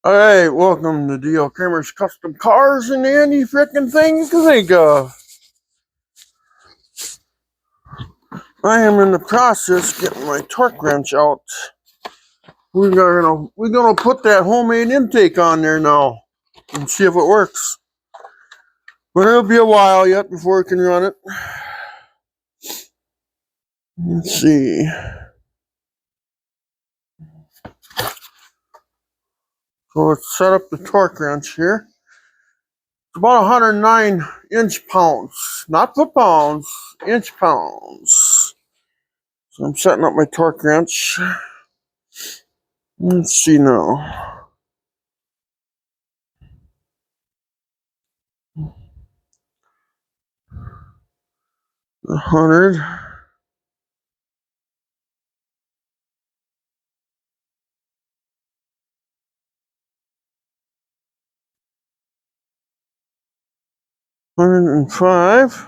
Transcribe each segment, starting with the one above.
Alright, welcome to D.L. Kramer's Custom Cars and any frickin' things to think of. I am in the process getting my torque wrench out. We're gonna put that homemade intake on there now and see if it works. But it'll be a while yet before we can run it. Let's see. So let's set up the torque wrench here. It's about 109 inch pounds, not foot pounds, inch pounds. So I'm setting up my torque wrench. Let's see now. 100. 105.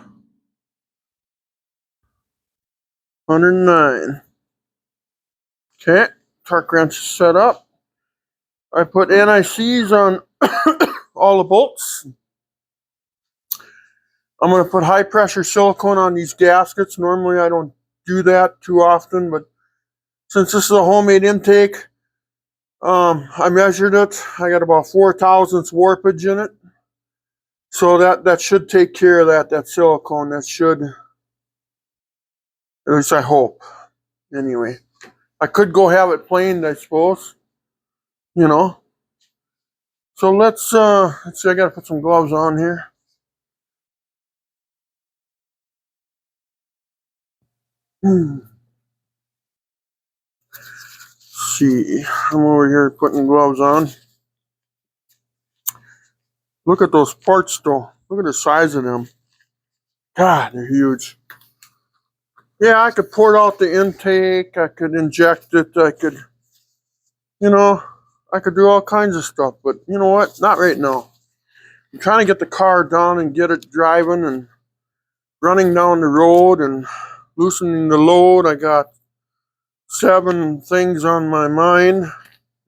109. Okay, torque wrench is set up. I put NICs on all the bolts. I'm going to put high pressure silicone on these gaskets. Normally I don't do that too often, but since this is a homemade intake, I measured it. I got about 4 thousandths warpage in it. So that should take care of that silicone. That should, at least I hope. Anyway, I could go have it planed, I suppose. You know. So let's see, I gotta put some gloves on here. Let's see, I'm over here putting gloves on. Look at those parts though. Look at the size of them. God, they're huge. Yeah, I could pour out the intake, I could inject it, I could, I could do all kinds of stuff, but you know what? Not right now. I'm trying to get the car done and get it driving and running down the road and loosening the load. I got 7 things on my mind.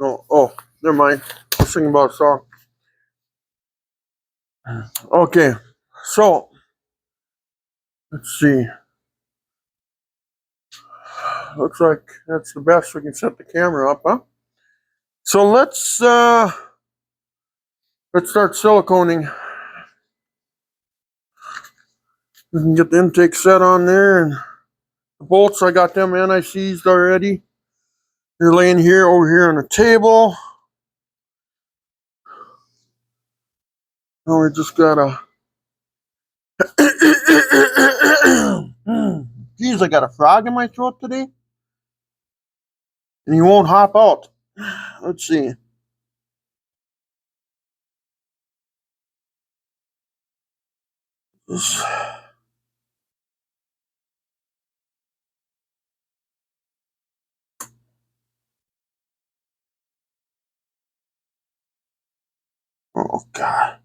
No, oh, never mind. I was thinking about a song. Okay, so let's see. Looks like that's the best we can set the camera up, huh? So let's start siliconing. We can get the intake set on there, and the bolts, I got them NIC'd already. They're laying here over here on the table. Now we just gotta. Geez, I got a frog in my throat today, and he won't hop out. Let's see. Oh God,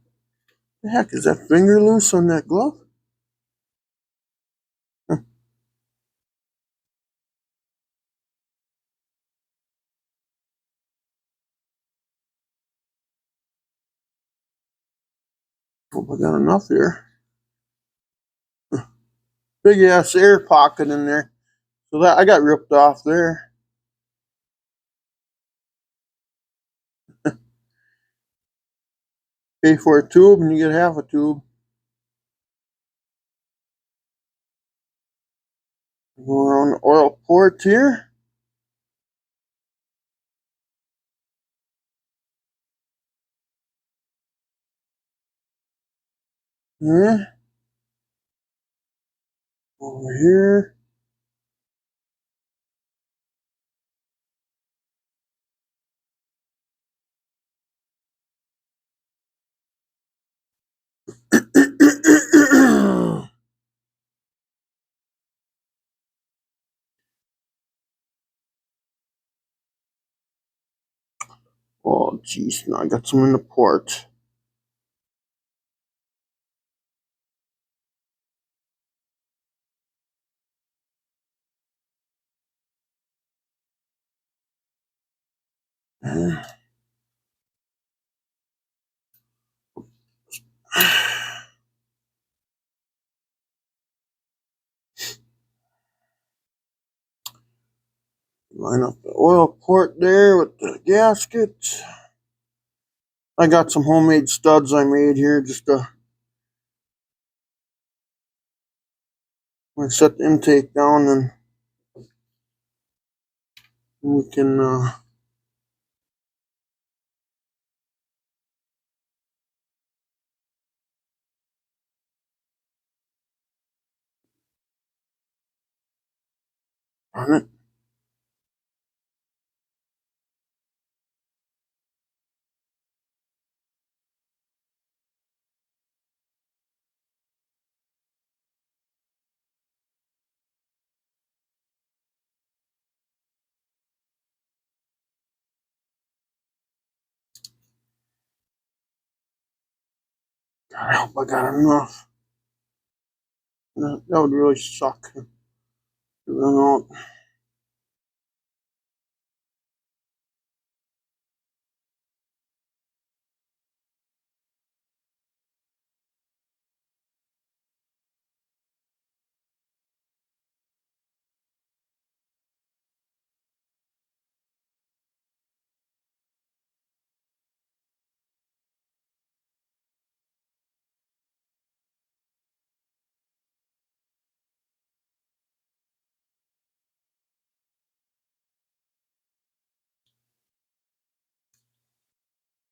the heck is that finger loose on that glove? Hope I got enough here. Big ass air pocket in there. So that I got ripped off there. Pay for a tube and you get half a tube. Go around the oil port here. Yeah. Over here. Oh jeez, now I got some in the port. Line up the oil port there with the gasket. I got some homemade studs I made here just to set the intake down, and we can run it. God, I hope I got enough. That would really suck to run out.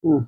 Hmm.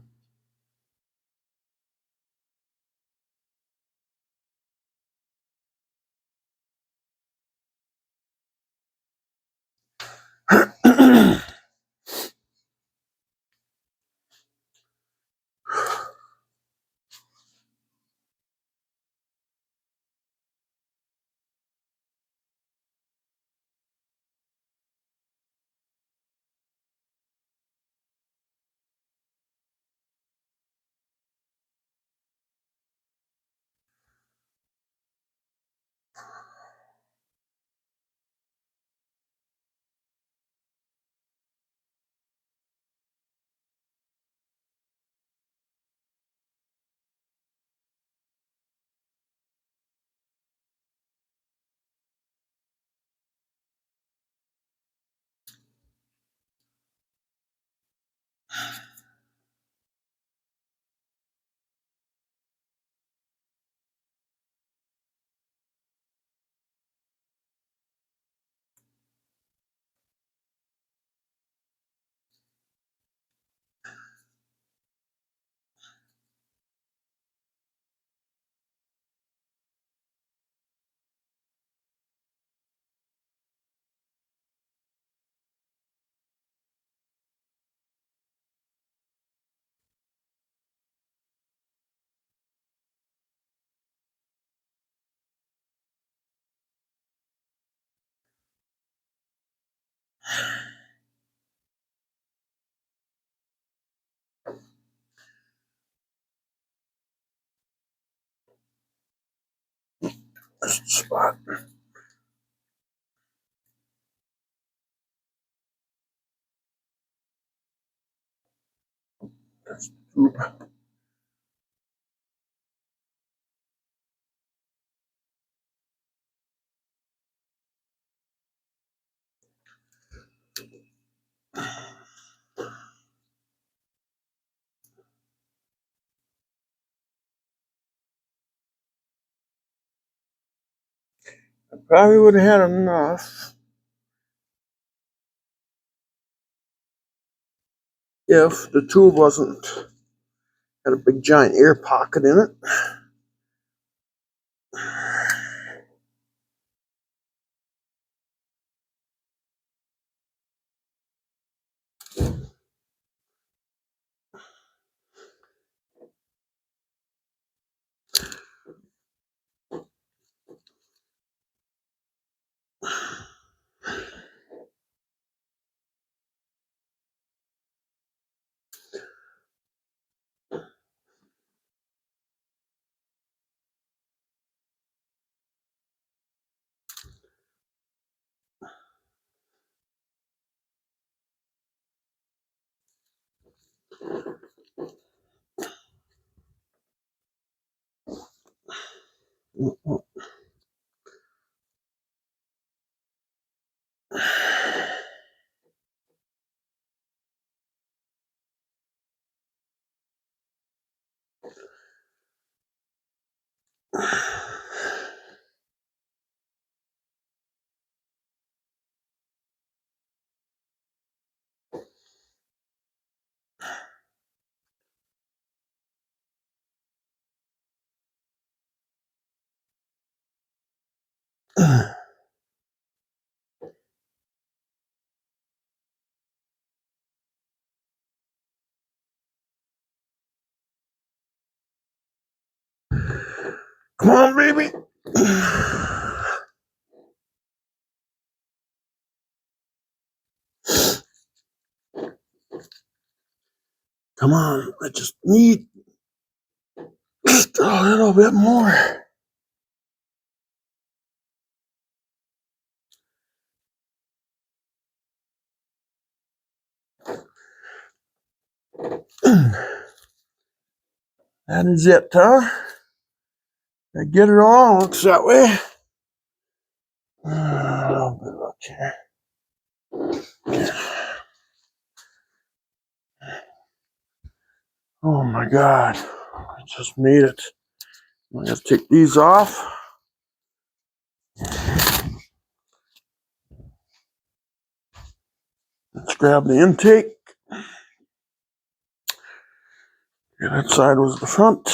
That's the spot. That's the Probably would have had enough if the tube wasn't had a big giant air pocket in it. Come on, baby. Come on, I just need just a little bit more. That is it, huh? I get it all. Looks that way. A little bit up here. Oh my God! I just made it. I have to take these off. Let's grab the intake. Yeah, that side was the front.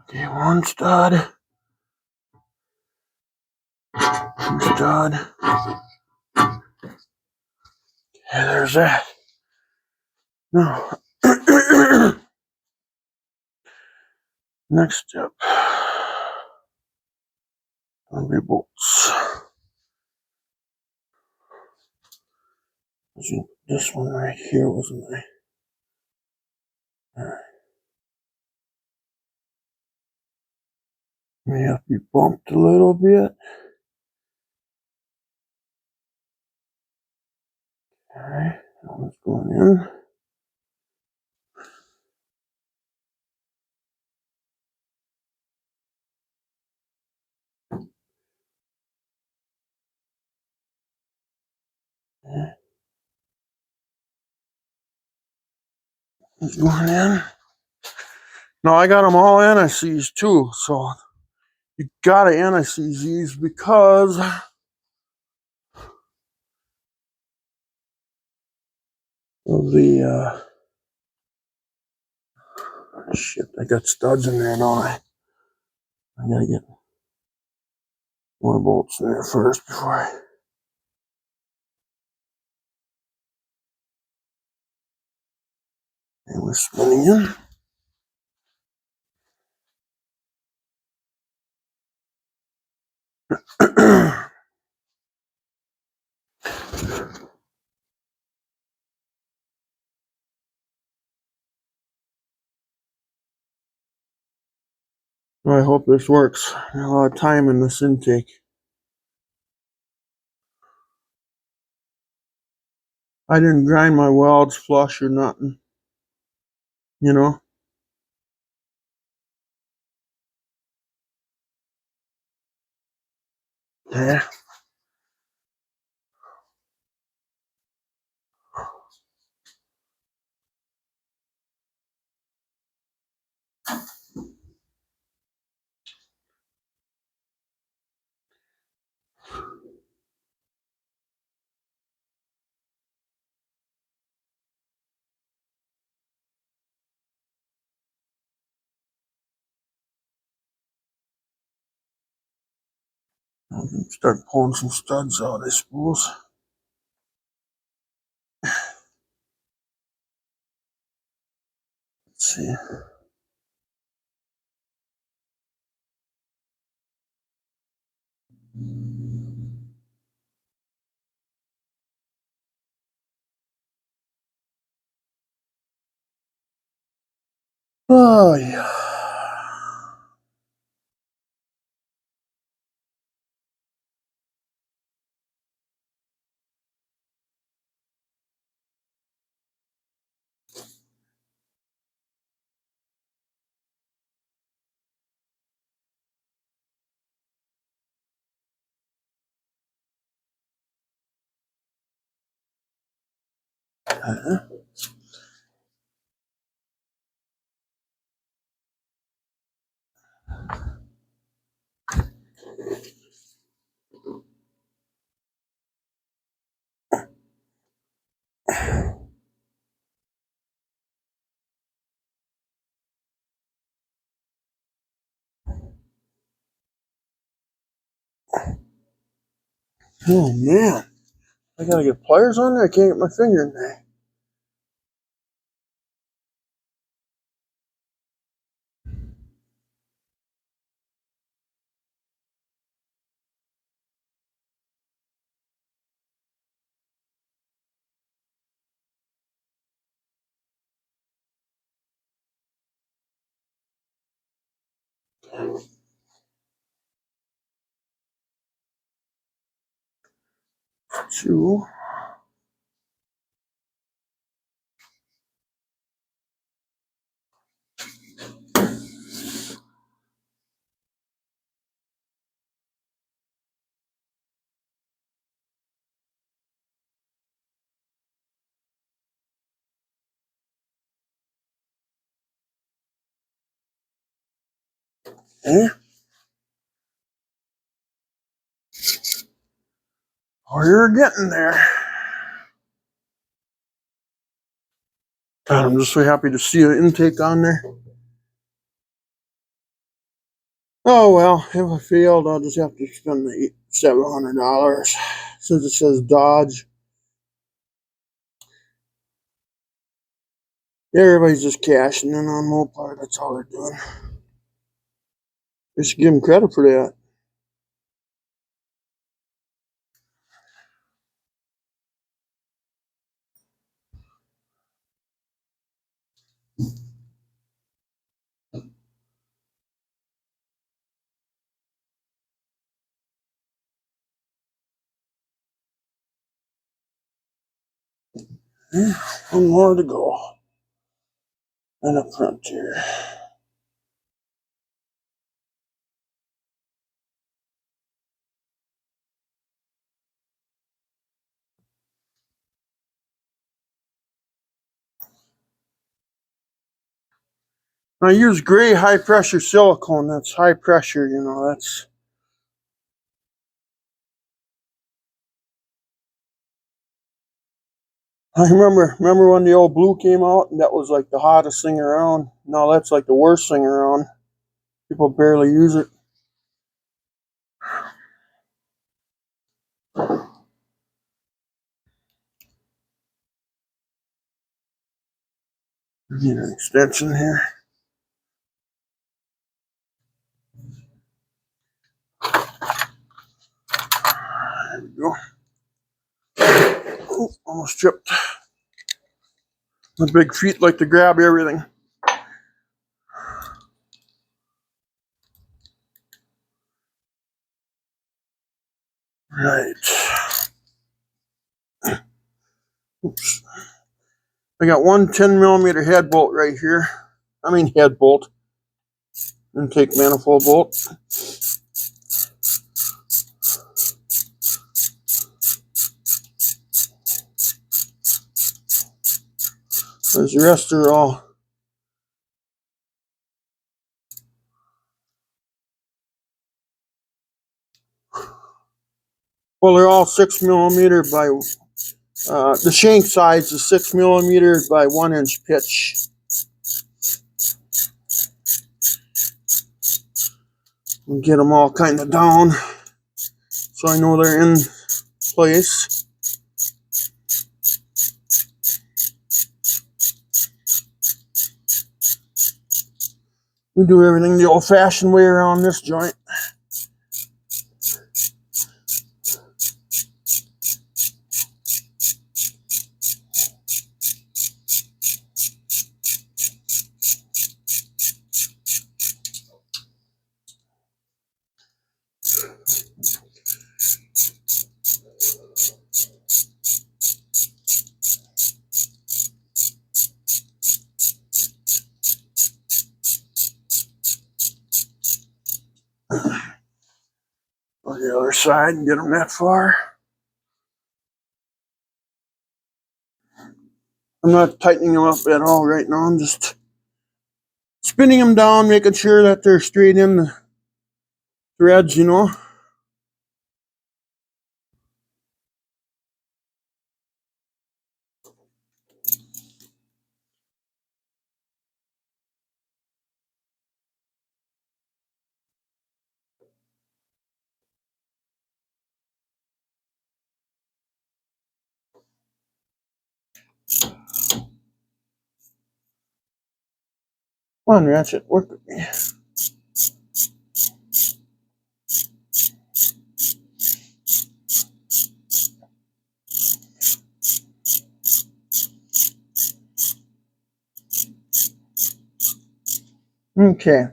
Okay, one stud. Two stud. Okay, there's that. Now, next step. Gonna be bolts. This one right here wasn't I? Alright. May have to be bumped a little bit. Alright, that one's going in. Okay. It's going in. No, I got them all anti-seize too, so you gotta anti-seize these because of the shit. I got studs in there, don't I? I gotta get more bolts in there first before I. And we're spinning in. I hope this works. I got a lot of time in this intake. I didn't grind my welds flush or nothing. You know? Yeah. I'll start pulling some studs out, I suppose. Let's see. Oh, yeah. Oh man, I gotta get pliers on there. I can't get my finger in there. Two. Eh? Oh, you're getting there. God, I'm just so happy to see an intake on there. Oh well, if I failed, I'll just have to spend the $700 since it says Dodge. Everybody's just cashing in on Mopar. That's all they're doing. I should give them credit for that. One more to go. And up front here. I use gray high pressure silicone. That's high pressure, you know, that's. I remember when the old blue came out and that was like the hottest thing around. Now that's like the worst thing around. People barely use it. Need an extension here. There we go. Oh, almost tripped. The big feet like to grab everything. Right. Oops. I got one 10mm head bolt right here. I mean head bolt. Intake manifold bolt. There's the rest are all. Well, they're all 6mm by. The shank size is 6mm by 1-inch pitch. And get them all kind of down so I know they're in place. We do everything the old-fashioned way around this joint. On the other side and get them that far. I'm not tightening them up at all right now. I'm just spinning them down, making sure that they're straight in the threads, you know. Come on, Ratchet, work with me. Okay.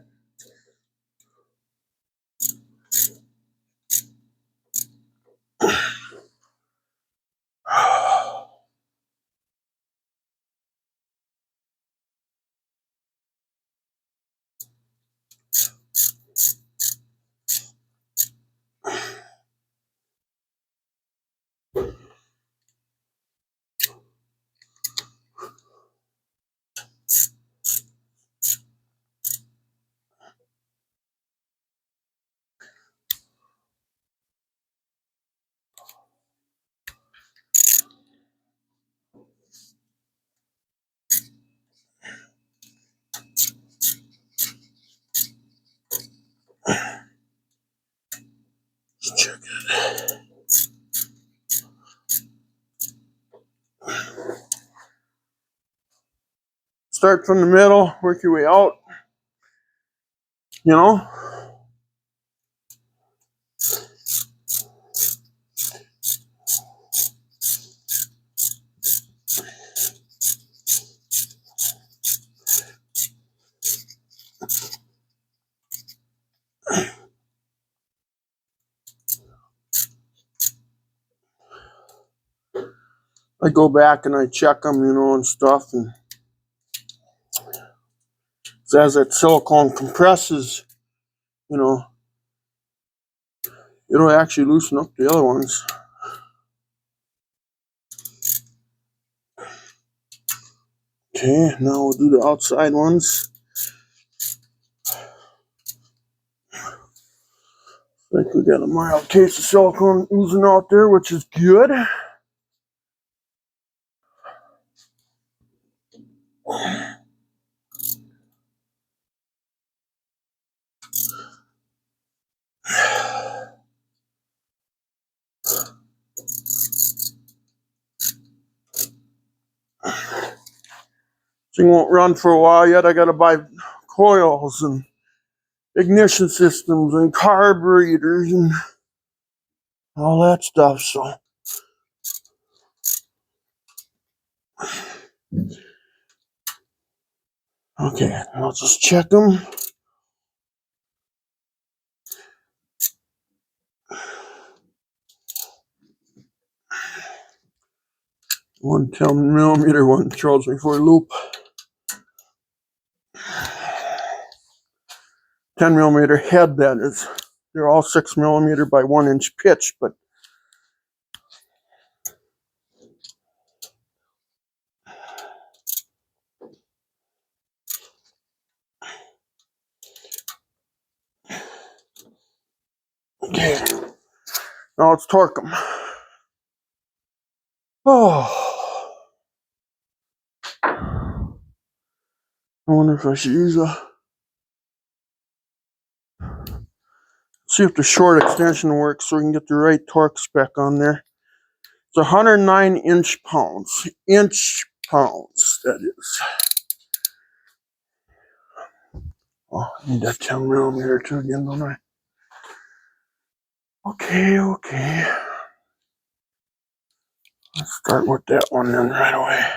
Let's check it. Start from the middle, work your way out. You know? I go back and I check them, you know, and stuff. And as that silicone compresses, you know, it'll actually loosen up the other ones. Okay, now we'll do the outside ones. I think we got a mild case of silicone oozing out there, which is good. Thing won't run for a while yet. I gotta buy coils and ignition systems and carburetors and all that stuff, so. Okay, I'll just check them. One 10mm one throws me for a loop. 10mm head, that is. They're all 6mm by 1-inch pitch, but okay. Now let's torque them. Oh, I wonder if I should use see if the short extension works so we can get the right torque spec on there. It's 109 inch-pounds. Inch-pounds, that is. Oh, I need that 10mm too again, don't I? Okay. Let's start with that one then right away.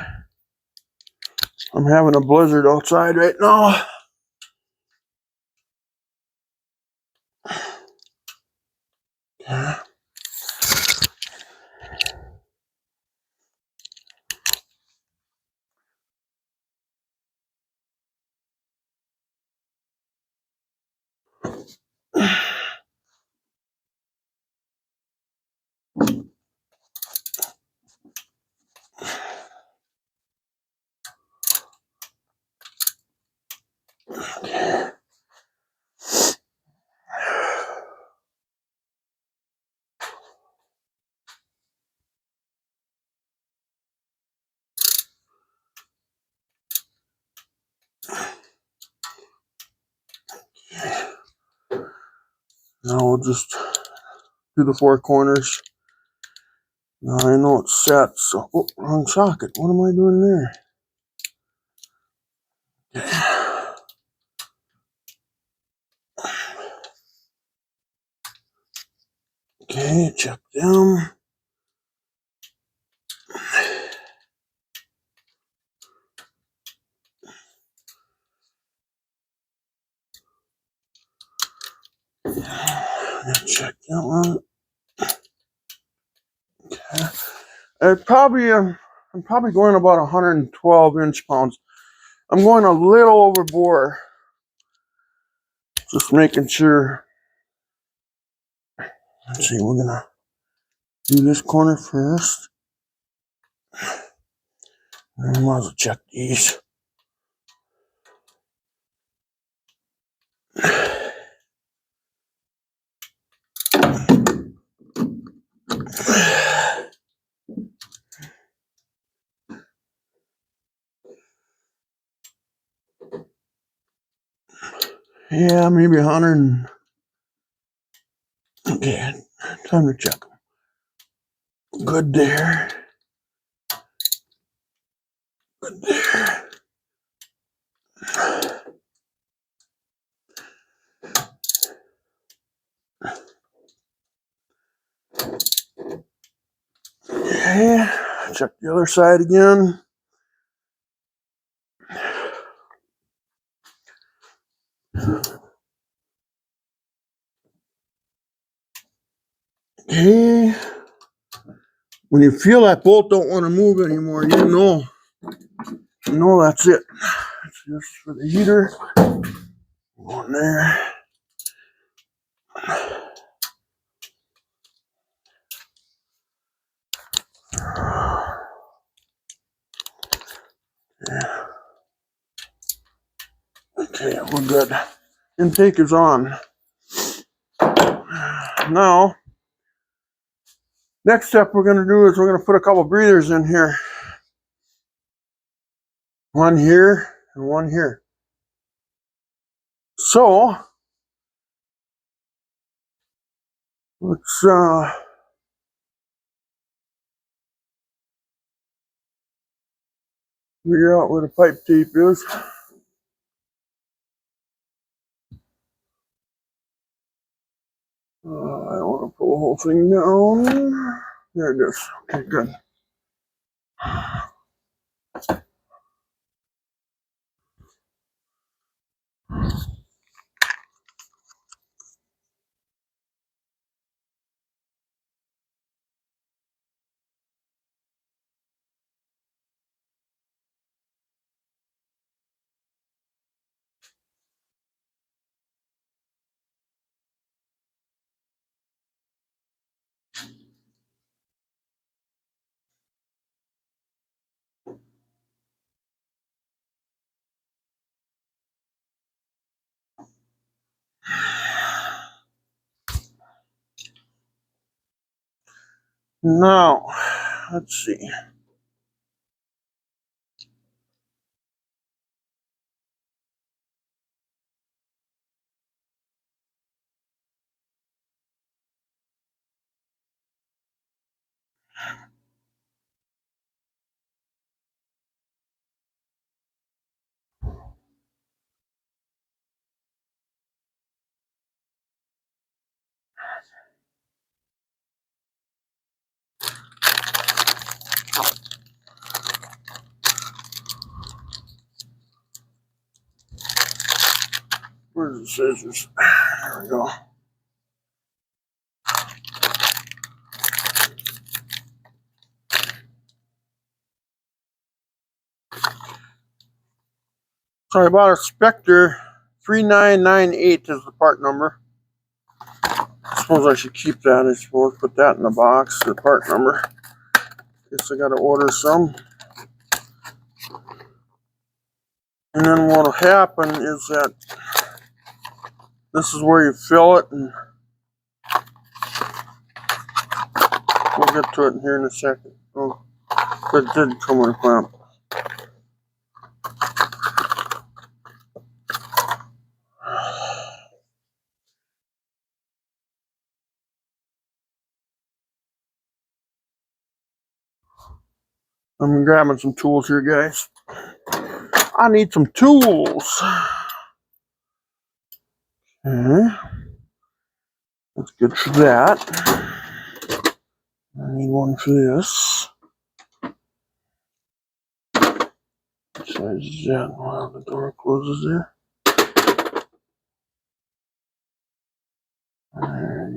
I'm having a blizzard outside right now. Okay. Now we'll just do the 4 corners. Now I know it's set, so oh, wrong socket. What am I doing there? Okay. Okay, check them. Check that one. Okay. I'm probably going about 112 inch-pounds. I'm going a little overboard. Just making sure. Let's see, we're gonna do this corner first. And I might as well check these. Yeah, maybe 100. Okay, time to check them. Good there. Good there. Okay, check the other side again. Okay. When you feel that bolt don't want to move anymore, you know that's it. This is for the heater. Going there. Yeah. Okay, we're good. Intake is on. Now, next step we're going to do is we're going to put a couple breathers in here. One here and one here. So, let's figure out where the pipe tape is. I want to pull the whole thing down. There it is. Okay, good. Now, let's see. Where's the scissors? There we go. So I bought a Spectre 3998 is the part number. I suppose I should keep that. I suppose put that in the box, the part number. Guess I got to order some. And then what'll happen is that this is where you fill it, and we'll get to it here in a second. Oh, but it didn't come with a clamp. I'm grabbing some tools here, guys. I need some tools. Okay. That's good for that. need one for this. What size is that? Wow, the door closes there.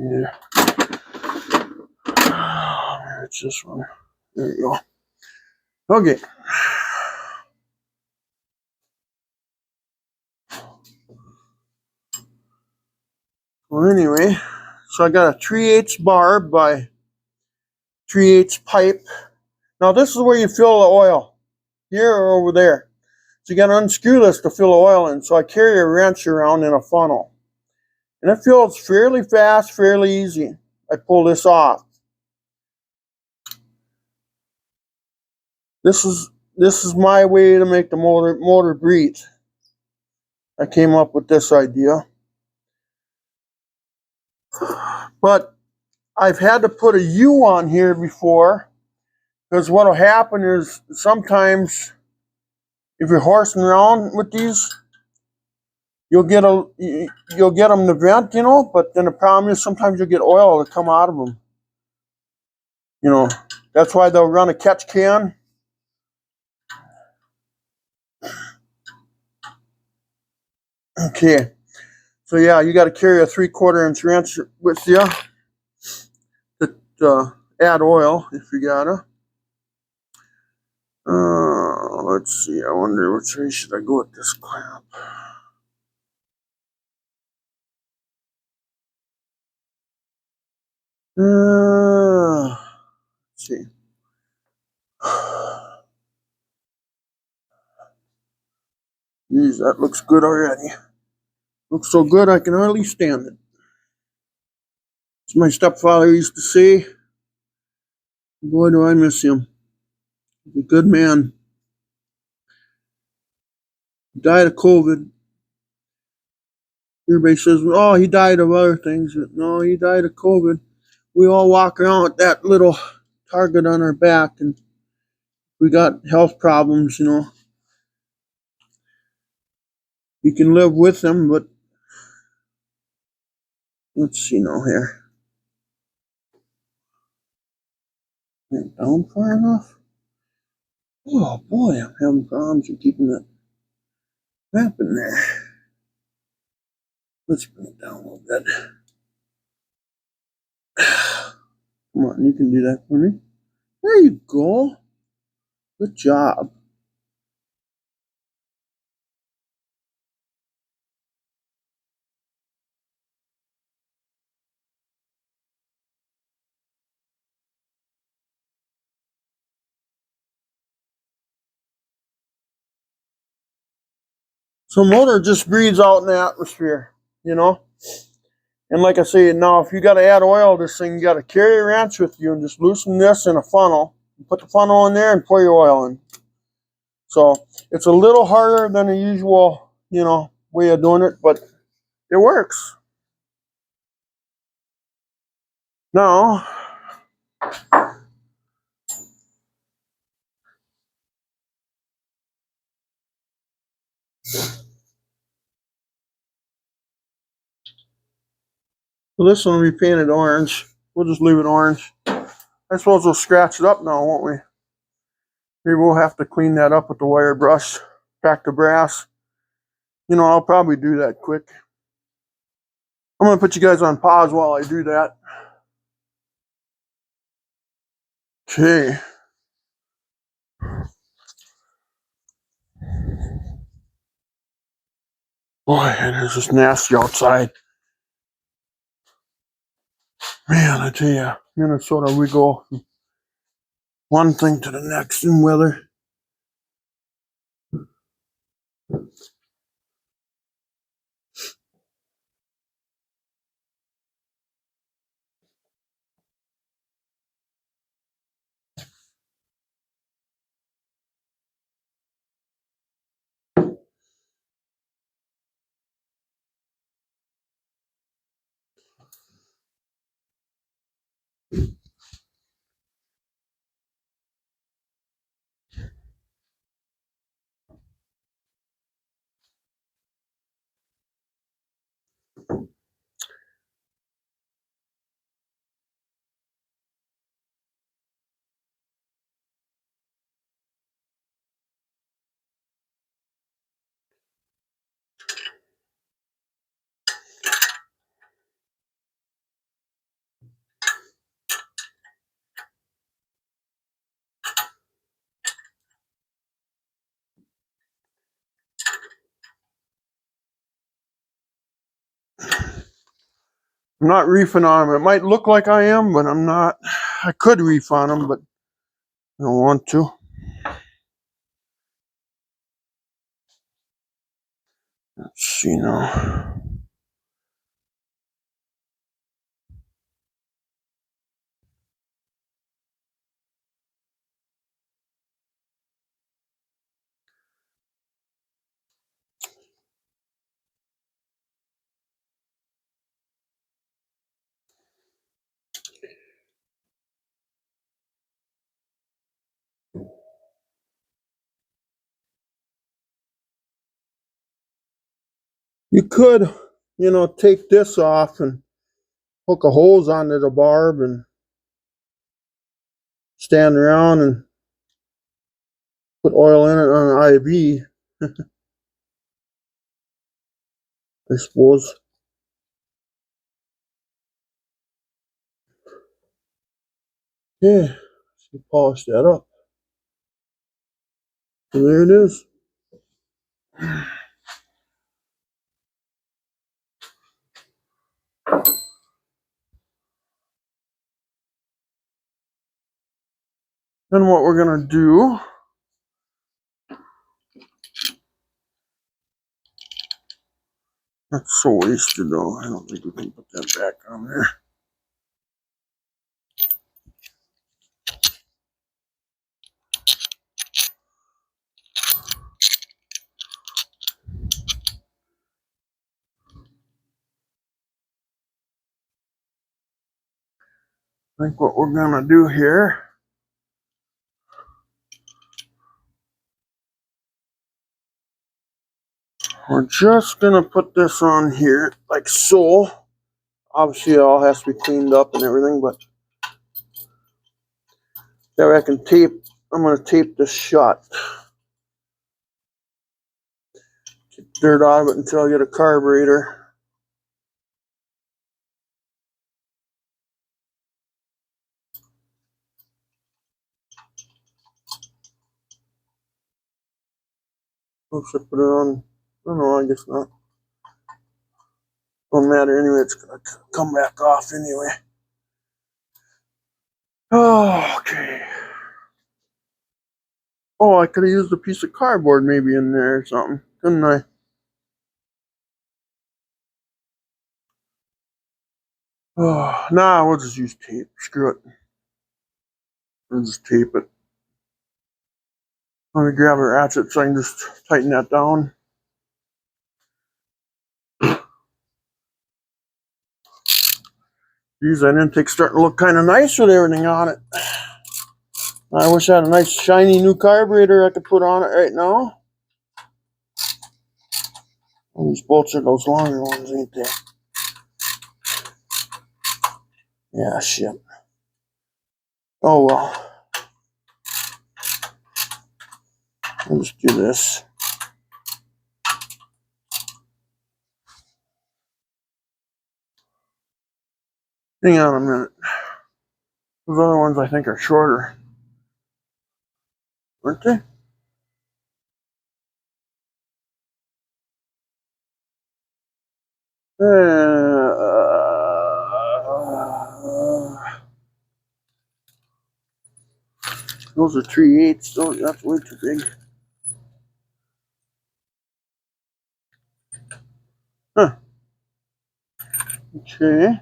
Yeah. It's this one. There you go. Okay. Well, anyway, so I got a 3/8 bar by 3/8 pipe. Now this is where you fill the oil, here or over there. So you got to unscrew this to fill the oil in. So I carry a wrench around in a funnel, and it fills fairly fast, fairly easy. I pull this off. This is my way to make the motor breathe. I came up with this idea, but I've had to put a U on here before, because what will happen is sometimes if you're horsing around with these, you'll get them to vent, but then the problem is sometimes you'll get oil to come out of them. That's why they'll run a catch can. Okay, so yeah, you got to carry a 3/4 inch wrench with you to add oil if you gotta. Let's see. I wonder which way should I go with this clamp. Let's see. Geez, that looks good already. Looks so good I can hardly stand it. As my stepfather used to say, boy, do I miss him. He's a good man. He died of COVID. Everybody says, oh, he died of other things. No, he died of COVID. We all walk around with that little target on our back, and we got health problems, You can live with them, but let's see now here. Down far enough? Oh boy, I'm having problems with keeping that map in there. Let's bring it down a little bit. Come on, you can do that for me. There you go. Good job. So motor just breathes out in the atmosphere, And like I say, now if you got to add oil to this thing, you got to carry a wrench with you and just loosen this in a funnel. Put the funnel in there and pour your oil in. So it's a little harder than the usual, way of doing it, but it works. Now, so this one will be painted orange. We'll just leave it orange. I suppose we'll scratch it up now, won't we? Maybe we'll have to clean that up with the wire brush, crack the brass. I'll probably do that quick. I'm going to put you guys on pause while I do that. Okay. Boy, it is just nasty outside. Man, I tell you, Minnesota, we go from one thing to the next in weather. I'm not reefing on them. It might look like I am, but I'm not. I could reef on them, but I don't want to. Let's see now. You could, take this off and hook a hose onto the barb and stand around and put oil in it on an IV, I suppose. Yeah, so polish that up. So there it is. Then what we're gonna do, that's so wasted though. I don't think we can put that back on there. I think what we're gonna do here, we're just gonna put this on here like so. Obviously it all has to be cleaned up and everything, but that way I can tape, I'm gonna tape this shut. Get dirt out of it until I get a carburetor. Oops, I put it on, I don't know, I guess not. Don't matter anyway, it's gonna come back off anyway. Oh, okay. Oh, I could have used a piece of cardboard maybe in there or something, couldn't I? Oh, nah, we'll just use tape. Screw it. We'll just tape it. Let me grab a ratchet so I can just tighten that down. Geez, that intake's starting to look kind of nice with everything on it. I wish I had a nice shiny new carburetor I could put on it right now. And these bolts are those longer ones, ain't they? Yeah, shit. Oh well. I'll just do this. Hang on a minute. Those other ones I think are shorter. Aren't they? Those are 3/8. Oh, that's way too big. Huh. Okay.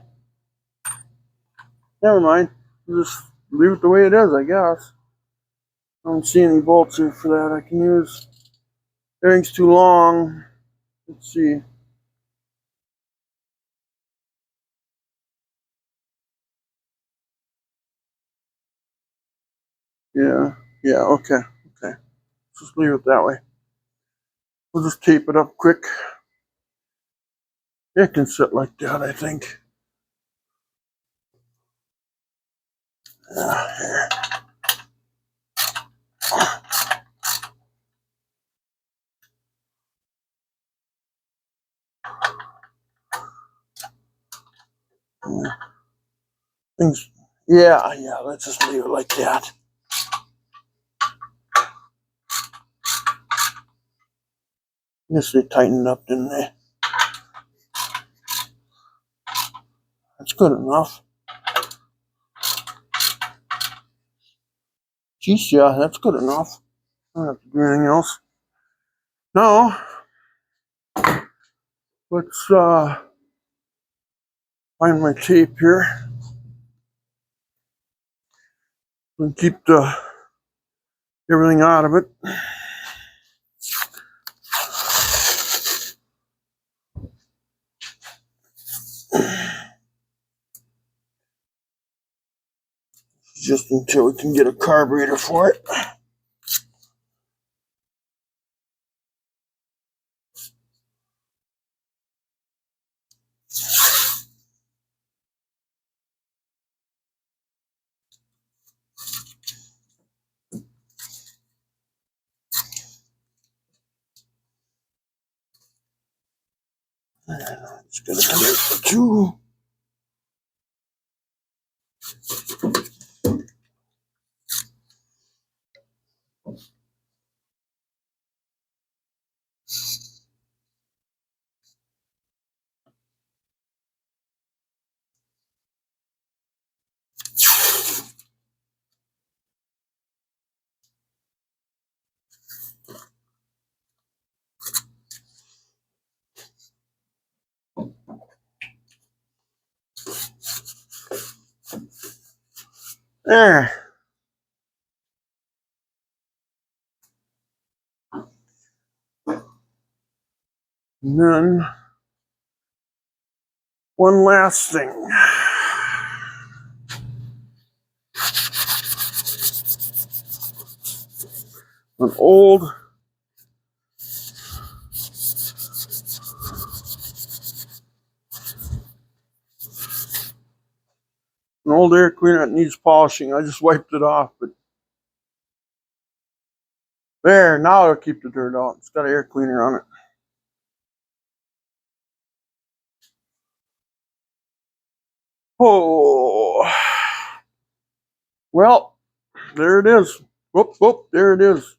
Never mind. Just leave it the way it is, I guess. I don't see any bolts here for that I can use. Everything's too long. Let's see. Yeah. Yeah, okay. Okay. Just leave it that way. We'll just tape it up quick. It can sit like that, I think. Here. Things. Yeah, let's just leave it like that. Yes, they tightened up, didn't they? That's good enough. Geez, yeah, that's good enough. I don't have to do anything else. Now, let's find my tape here and keep everything out of it. Just until we can get a carburetor for it. It's gonna connect the two. There. And then one last thing. An old air cleaner that needs polishing. I just wiped it off, but there, now it'll keep the dirt out. It's got an air cleaner on it. Oh, well, there it is. Whoop, whoop, there it is.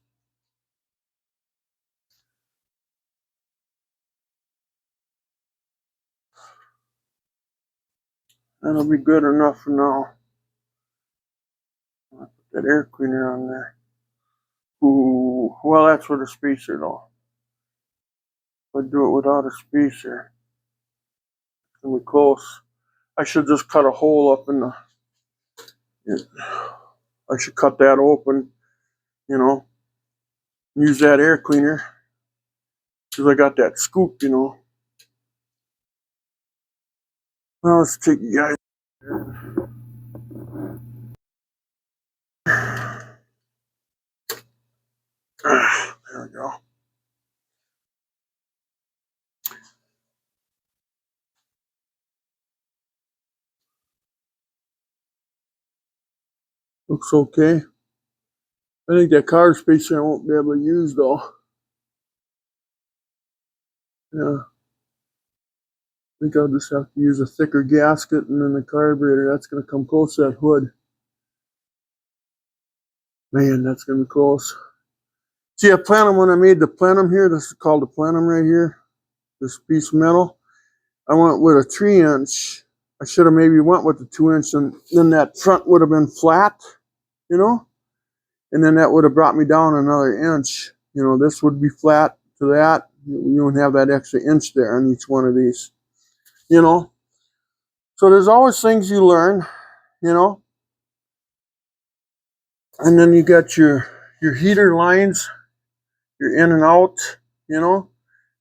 That'll be good enough for now. I'll put that air cleaner on there. Ooh, well, that's with a spacer though. If I do it without a spacer, it's gonna be close. I should just cut a hole up in the. I should cut that open, you know. Use that air cleaner because I got that scoop, you know. Well, let's take you guys. There we go. Looks okay. I think that car spacer I won't be able to use though. Yeah. I think I'll just have to use a thicker gasket and then the carburetor. That's going to come close to that hood. Man, that's going to be close. See, I plenum when I made the plenum here. This is called the plenum right here. This piece of metal. I went with a 3-inch. I should have maybe went with the 2-inch, and then that front would have been flat, you know. And then that would have brought me down another inch. You know, this would be flat to that. You would have that extra inch there on each one of these. You know. So there's always things you learn, you know. And then you got your heater lines, your in and out, you know.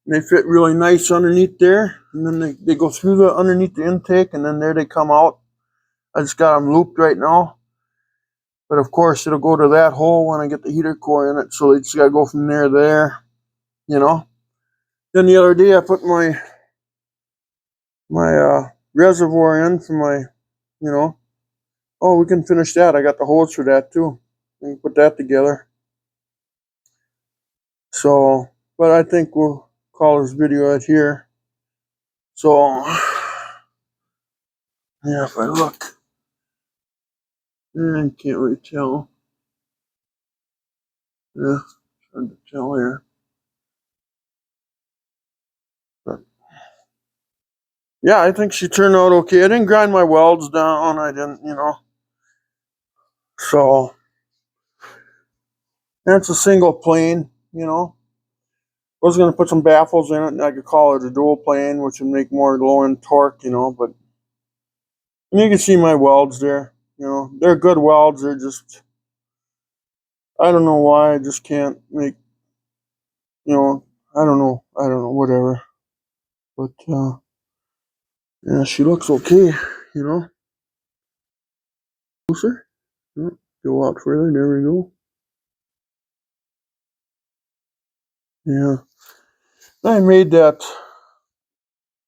And they fit really nice underneath there. And then they go through the underneath the intake, and then there they come out. I just got them looped right now. But of course, it'll go to that hole when I get the heater core in it. So they just got to go from there to there, you know. Then the other day, I put my reservoir in for my, you know. Oh, we can finish that. I got the holes for that too. We can put that together. So, but I think we'll call this video right here. So, yeah, if I look, I can't really tell. Yeah, it's hard to tell here. But Yeah, I think she turned out okay. I didn't grind my welds down. I didn't, So that's a single plane, I was going to put some baffles in it, and I could call it a dual plane, which would make more low-end torque, but and you can see my welds there. They're good welds. They're just, I don't know why. I just can't make, I don't know, whatever. But, yeah, she looks okay, you know. Closer. Go out further. There we go. Yeah. I made that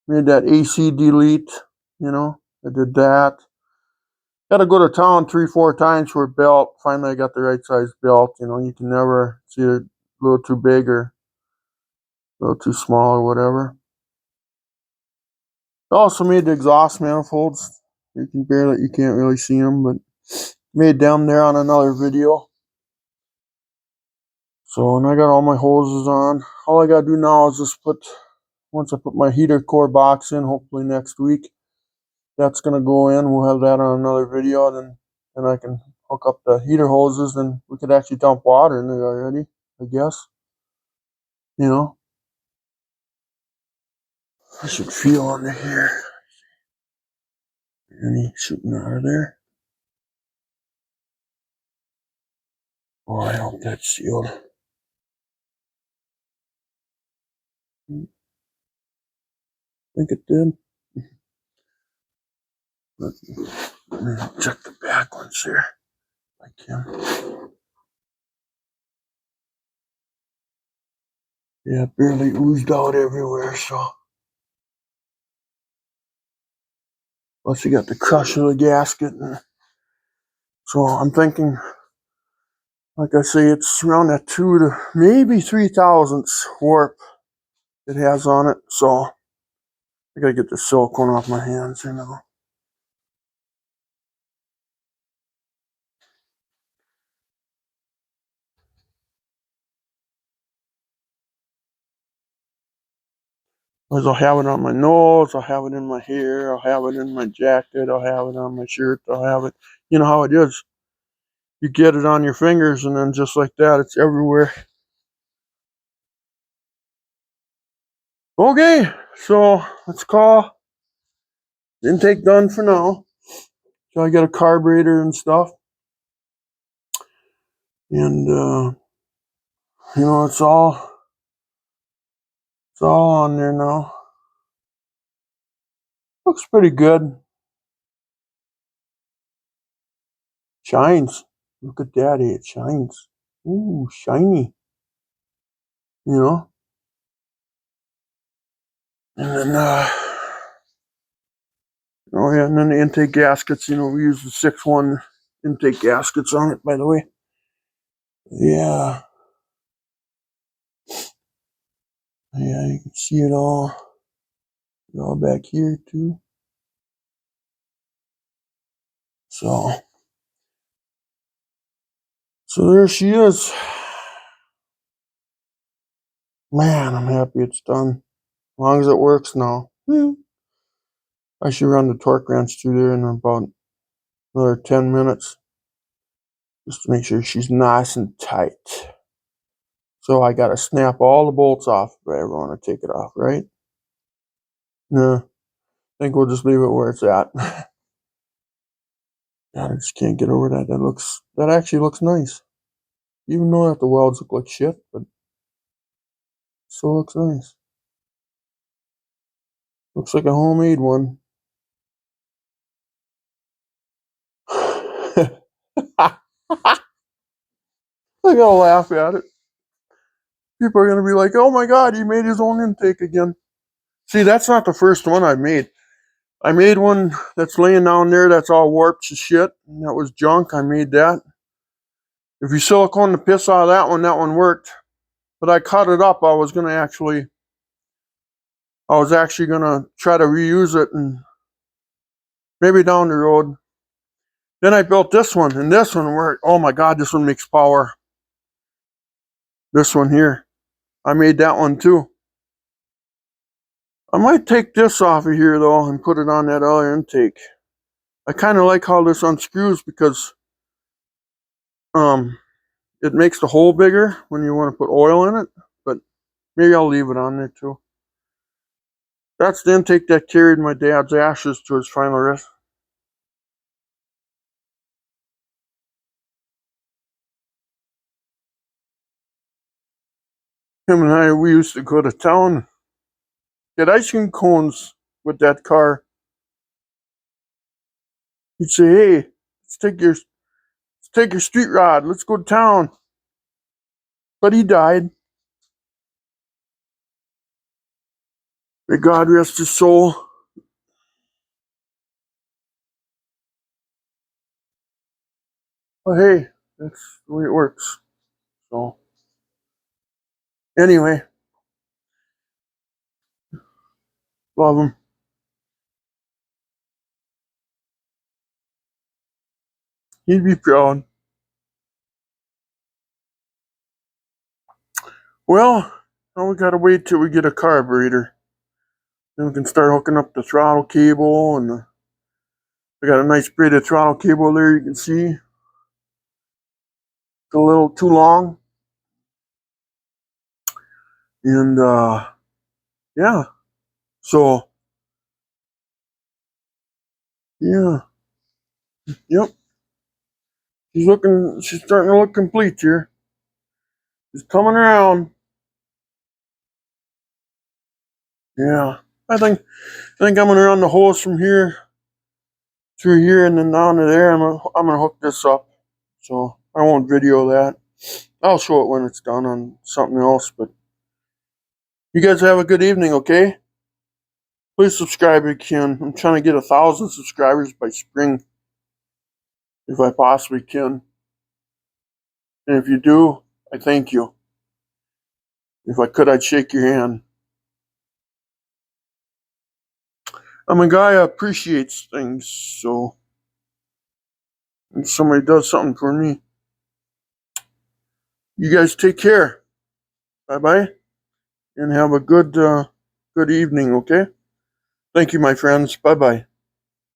AC delete, I did that. Got to go to town 3-4 times for a belt. Finally, I got the right size belt. You can never see it a little too big or a little too small or whatever. I also made the exhaust manifolds. You can't really see them, but made them there on another video. So, and I got all my hoses on. All I gotta do now is just once I put my heater core box in, hopefully next week, that's gonna go in. We'll have that on another video, then I can hook up the heater hoses, and we could actually dump water in it already, I guess. I should feel under here. Any shooting out of there? Oh, I hope that's sealed. I think it did. Let me check the back ones here. I can. Yeah, it barely oozed out everywhere, so. Plus, you got the crush of the gasket. So I'm thinking, like I say, it's around that 2 to maybe 3 thousandths warp it has on it. So I gotta get the silicone off my hands, Because I'll have it on my nose, I'll have it in my hair, I'll have it in my jacket, I'll have it on my shirt, I'll have it. You know how it is. You get it on your fingers, and then just like that, it's everywhere. Okay, so let's call intake done for now. So I got a carburetor and stuff. And, it's all on there now. Looks pretty good. Shines. Look at that, it shines. Ooh, shiny. You know? And then, oh yeah, and then the intake gaskets, we use the 6-1 intake gaskets on it, by the way. Yeah. Yeah, you can see it all back here too. So there she is. Man, I'm happy it's done. As long as it works now. I should run the torque wrench through there in about another 10 minutes. Just to make sure she's nice and tight. So I gotta snap all the bolts off if I ever want to take it off, right? No. I think we'll just leave it where it's at. God, I just can't get over that. That actually looks nice. Even though that the welds look like shit, but it still looks nice. Looks like a homemade one. I gotta laugh at it. People are gonna be like, "Oh my God, he made his own intake again." See, that's not the first one I made. I made one that's laying down there that's all warped to shit. And that was junk. I made that. If you silicone the piss out of that one worked. But I cut it up. I was actually gonna try to reuse it, and maybe down the road. Then I built this one, and this one worked. Oh my God, this one makes power. This one here. I made that one too. I might take this off of here though and put it on that other intake. I kind of like how this unscrews because it makes the hole bigger when you want to put oil in it, but maybe I'll leave it on there too. That's the intake that carried my dad's ashes to his final rest. Him and I, we used to go to town, get ice cream cones with that car. He'd say, "Hey, let's take your street rod. Let's go to town." But he died. May God rest his soul. But hey, that's the way it works. So anyway, love him. He'd be proud. Well, now we gotta wait till we get a carburetor. Then we can start hooking up the throttle cable, and I got a nice braided throttle cable there. You can see it's a little too long, and yeah. So yeah, yep. She's starting to look complete here. She's coming around. Yeah, I think I'm gonna run the hose from here through here and then down to there. I'm gonna hook this up. So I won't video that. I'll show it when it's done on something else. But you guys have a good evening, okay? Please subscribe if you can. I'm trying to get 1,000 subscribers by spring, if I possibly can. And if you do, I thank you. If I could, I'd shake your hand. I'm a guy who appreciates things, so if somebody does something for me, you guys take care. Bye-bye, and have a good evening, okay? Thank you, my friends. Bye-bye.